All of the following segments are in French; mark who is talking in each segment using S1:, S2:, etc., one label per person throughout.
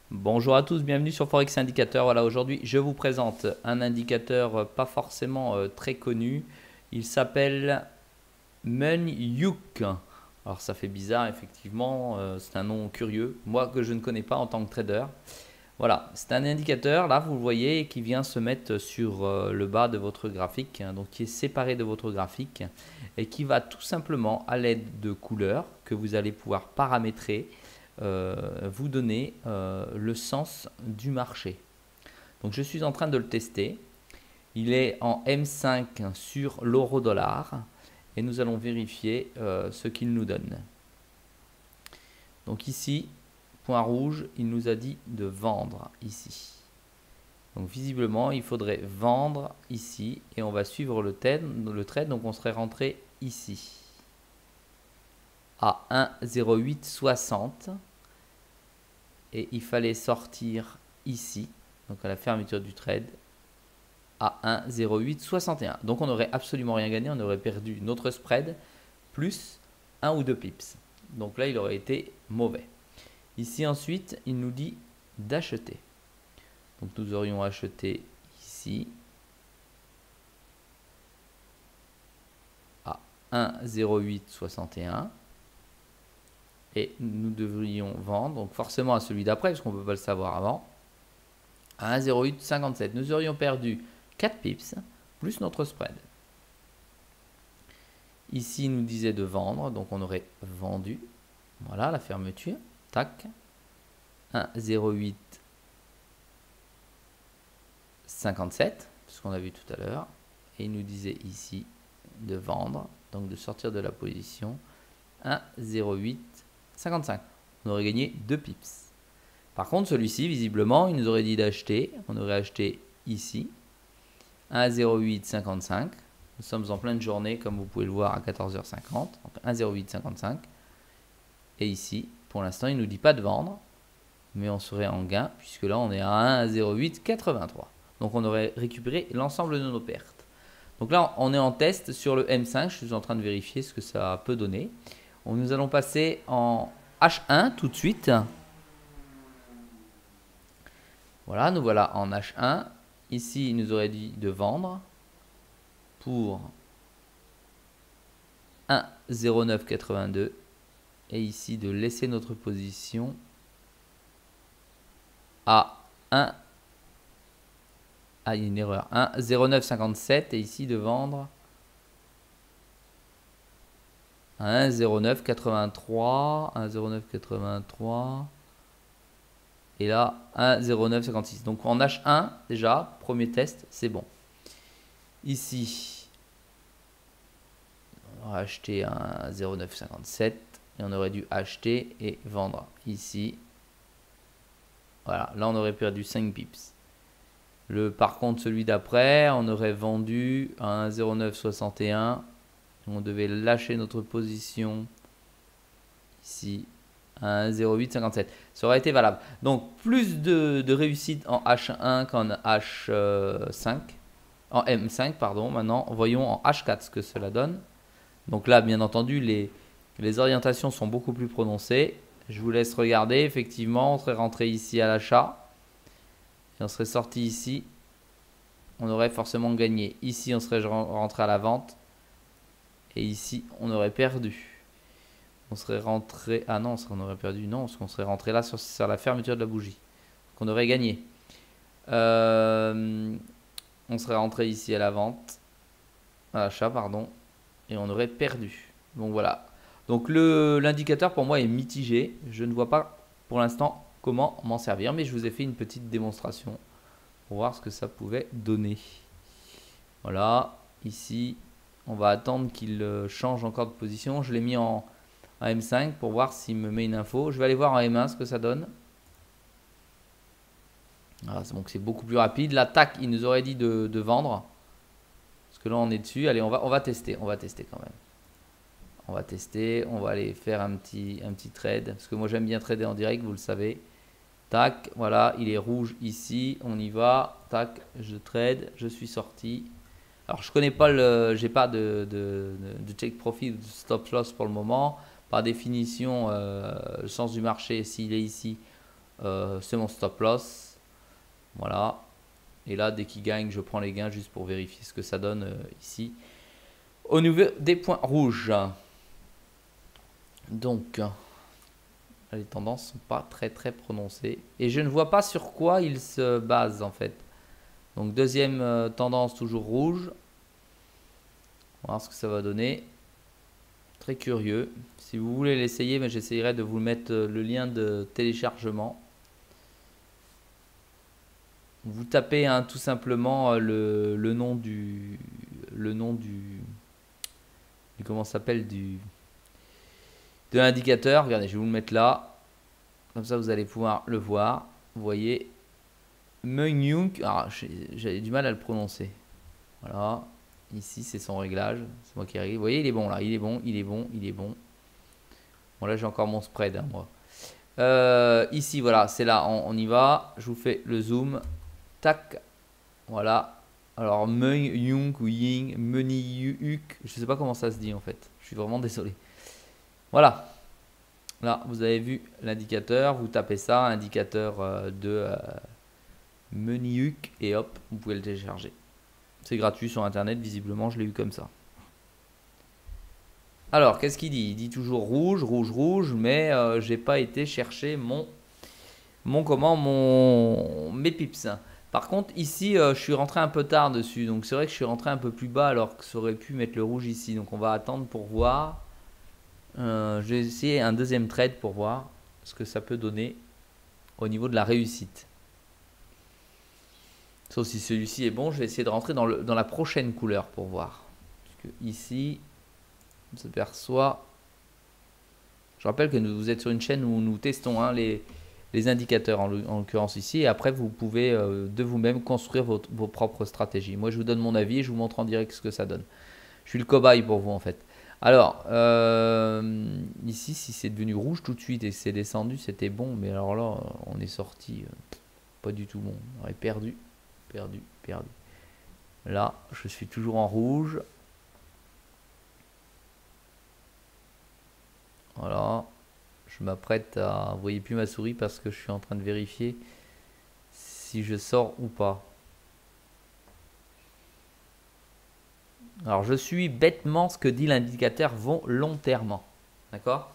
S1: Bonjour à tous, bienvenue sur Forex Indicateur. Voilà, aujourd'hui je vous présente un indicateur pas forcément très connu. Il s'appelle Munyuk. Alors ça fait bizarre effectivement, c'est un nom curieux, moi que je ne connais pas en tant que trader. Voilà, c'est un indicateur, là vous le voyez, qui vient se mettre sur le bas de votre graphique, hein, donc qui est séparé de votre graphique et qui va tout simplement à l'aide de couleurs que vous allez pouvoir paramétrer vous donner le sens du marché. Donc je suis en train de le tester. Il est en M5 sur l'euro dollar et nous allons vérifier ce qu'il nous donne. Donc ici, point rouge, il nous a dit de vendre ici. Donc visiblement, il faudrait vendre ici et on va suivre le trade. Donc on serait rentré ici à 1,0860 et il fallait sortir ici, donc à la fermeture du trade, à 1,0861. Donc on n'aurait absolument rien gagné, on aurait perdu notre spread plus 1 ou 2 pips. Donc là, il aurait été mauvais. Ici ensuite, il nous dit d'acheter. Donc nous aurions acheté ici à 1,0861. Et nous devrions vendre, donc forcément à celui d'après, parce qu'on ne peut pas le savoir avant, à 1,0857. Nous aurions perdu 4 pips plus notre spread. Ici, il nous disait de vendre, donc on aurait vendu. Voilà la fermeture. Tac. 1,0857, ce qu'on a vu tout à l'heure. Et il nous disait ici de vendre, donc de sortir de la position 1,0855. On aurait gagné 2 pips. Par contre, celui-ci, visiblement, il nous aurait dit d'acheter. On aurait acheté ici 1,0855. Nous sommes en pleine journée, comme vous pouvez le voir, à 14h50. Donc 1,0855. Et ici, pour l'instant, il ne nous dit pas de vendre. Mais on serait en gain, puisque là, on est à 1,0883. Donc on aurait récupéré l'ensemble de nos pertes. Donc là, on est en test sur le M5. Je suis en train de vérifier ce que ça peut donner. Nous allons passer en H1 tout de suite. Voilà, nous voilà en H1. Ici, il nous aurait dit de vendre pour 1,0982 et ici de laisser notre position à 1. Ah, il y a une erreur. 1,0957 et ici de vendre à 1,0983. 1,0983. Et là, 1,0956. Donc en H1, déjà, premier test, c'est bon. Ici, on aurait acheté un 0,957 et on aurait dû acheter et vendre ici. Voilà, là on aurait perdu 5 pips. Par contre, celui d'après, on aurait vendu à 1,0961. On devait lâcher notre position ici à 1,0857. Ça aurait été valable. Donc, plus de réussite en H1 qu'en H5. En M5, pardon. Maintenant, voyons en H4 ce que cela donne. Donc là, bien entendu, les orientations sont beaucoup plus prononcées. Je vous laisse regarder. Effectivement, on serait rentré ici à l'achat. Et on serait sorti ici. On aurait forcément gagné. Ici, on serait rentré à la vente. Et ici, on aurait perdu. On serait rentré... Ah non, on aurait perdu. Non, parce qu'on serait rentré là sur la fermeture de la bougie. Donc on aurait gagné. On serait rentré ici à la vente. À l'achat, pardon. Et on aurait perdu. Donc voilà. Donc l'indicateur pour moi est mitigé. Je ne vois pas pour l'instant comment m'en servir. Mais je vous ai fait une petite démonstration pour voir ce que ça pouvait donner. Voilà. Ici, on va attendre qu'il change encore de position. Je l'ai mis en M5 pour voir s'il me met une info. Je vais aller voir en M1 ce que ça donne. Voilà, donc c'est beaucoup plus rapide. L'attaque, il nous aurait dit de vendre. Parce que là, on est dessus. Allez, on va tester. On va tester quand même. On va tester. On va aller faire un petit trade. Parce que moi, j'aime bien trader en direct, vous le savez. Tac, voilà, il est rouge ici. On y va. Tac, je trade. Je suis sorti. Alors, je connais pas j'ai pas de take profit ou de stop loss pour le moment. Par définition, le sens du marché, s'il est ici, c'est mon stop loss. Voilà. Et là, dès qu'il gagne, je prends les gains juste pour vérifier ce que ça donne ici. Au niveau des points rouges. Donc, les tendances sont pas très prononcées. Et je ne vois pas sur quoi ils se basent en fait. Donc, deuxième tendance, toujours rouge. On va voir ce que ça va donner. Très curieux. Si vous voulez l'essayer, mais j'essayerai de vous mettre le lien de téléchargement. Vous tapez hein, tout simplement le nom du comment ça s'appelle de l'indicateur. Regardez, je vais vous le mettre là. Comme ça, vous allez pouvoir le voir. Vous voyez, Meung. Ah, j'avais du mal à le prononcer. Voilà. Ici, c'est son réglage. C'est moi qui réglé. Vous voyez, il est bon là. Il est bon, il est bon, il est bon. Bon, là, j'ai encore mon spread, hein, moi. Ici, voilà, c'est là. On y va. Je vous fais le zoom. Tac. Voilà. Alors, Meung, Yung ou Ying, Meni, Yuk. Je sais pas comment ça se dit en fait. Je suis vraiment désolé. Voilà. Là, vous avez vu l'indicateur. Vous tapez ça, indicateur de Meniuk. Et hop, vous pouvez le télécharger. C'est gratuit sur internet. Visiblement, je l'ai eu comme ça. Alors, qu'est-ce qu'il dit? Il dit toujours rouge, rouge, rouge. Mais j'ai pas été chercher mes pips. Par contre, ici, je suis rentré un peu tard dessus. Donc, c'est vrai que je suis rentré un peu plus bas alors que ça aurait pu mettre le rouge ici. Donc, on va attendre pour voir. Je vais essayer un deuxième trade pour voir ce que ça peut donner au niveau de la réussite. Sauf si celui-ci est bon, je vais essayer de rentrer dans la prochaine couleur pour voir. Parce que ici, on se perçoit. Je rappelle que vous êtes sur une chaîne où nous testons hein, les indicateurs en l'occurrence ici. Et après, vous pouvez de vous-même construire vos propres stratégies. Moi, je vous donne mon avis et je vous montre en direct ce que ça donne. Je suis le cobaye pour vous en fait. Alors, ici, si c'est devenu rouge tout de suite et c'est descendu, c'était bon. Mais alors là, on est sorti pas du tout bon. On est perdu. Là, je suis toujours en rouge. Voilà. Je m'apprête à... Vous voyez plus ma souris parce que je suis en train de vérifier si je sors ou pas. Alors, je suis bêtement ce que dit l'indicateur volontairement. D'accord?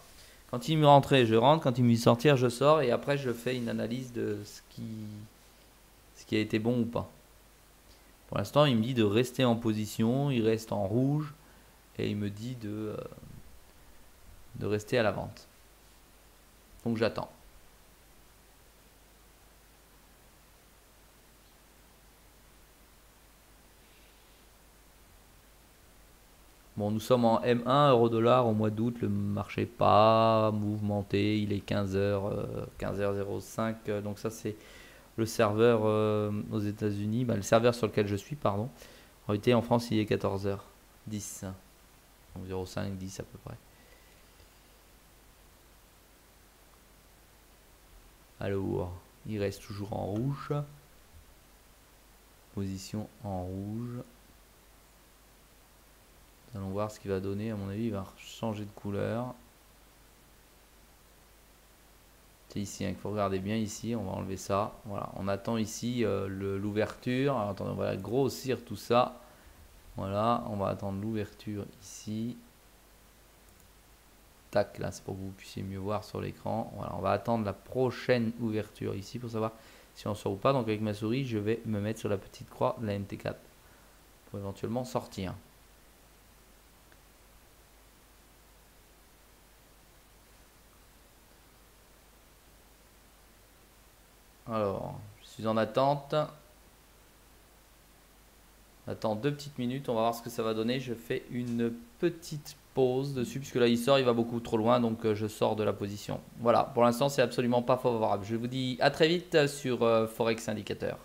S1: Quand il me rentrait, je rentre. Quand il me dit sortir, je sors. Et après, je fais une analyse de ce qui a été bon ou pas. Pour l'instant, il me dit de rester en position. Il reste en rouge. Et il me dit de rester à la vente. Donc, j'attends. Bon, nous sommes en M1, euro-dollar au mois d'août. Le marché n'est pas mouvementé. Il est 15h05. Donc, ça, c'est le serveur aux États-Unis. Le serveur sur lequel je suis, pardon. En réalité, en France, il est 14h10. Donc, 0,5, 10 à peu près. Alors, il reste toujours en rouge. Position en rouge. Nous allons voir ce qu'il va donner. À mon avis, il va changer de couleur. C'est ici qu'il faut regarder bien ici. On va enlever ça. Voilà, on attend ici l'ouverture. Attendez, on va grossir tout ça. Voilà, on va attendre l'ouverture ici. Tac, là, c'est pour que vous puissiez mieux voir sur l'écran. Voilà, on va attendre la prochaine ouverture ici pour savoir si on sort ou pas. Donc, avec ma souris, je vais me mettre sur la petite croix de la MT4 pour éventuellement sortir. Alors, je suis en attente. Attends 2 petites minutes, on va voir ce que ça va donner. Je fais une petite pause dessus, puisque là il sort, il va beaucoup trop loin, donc je sors de la position. Voilà, pour l'instant c'est absolument pas favorable. Je vous dis à très vite sur Forex Indicateur.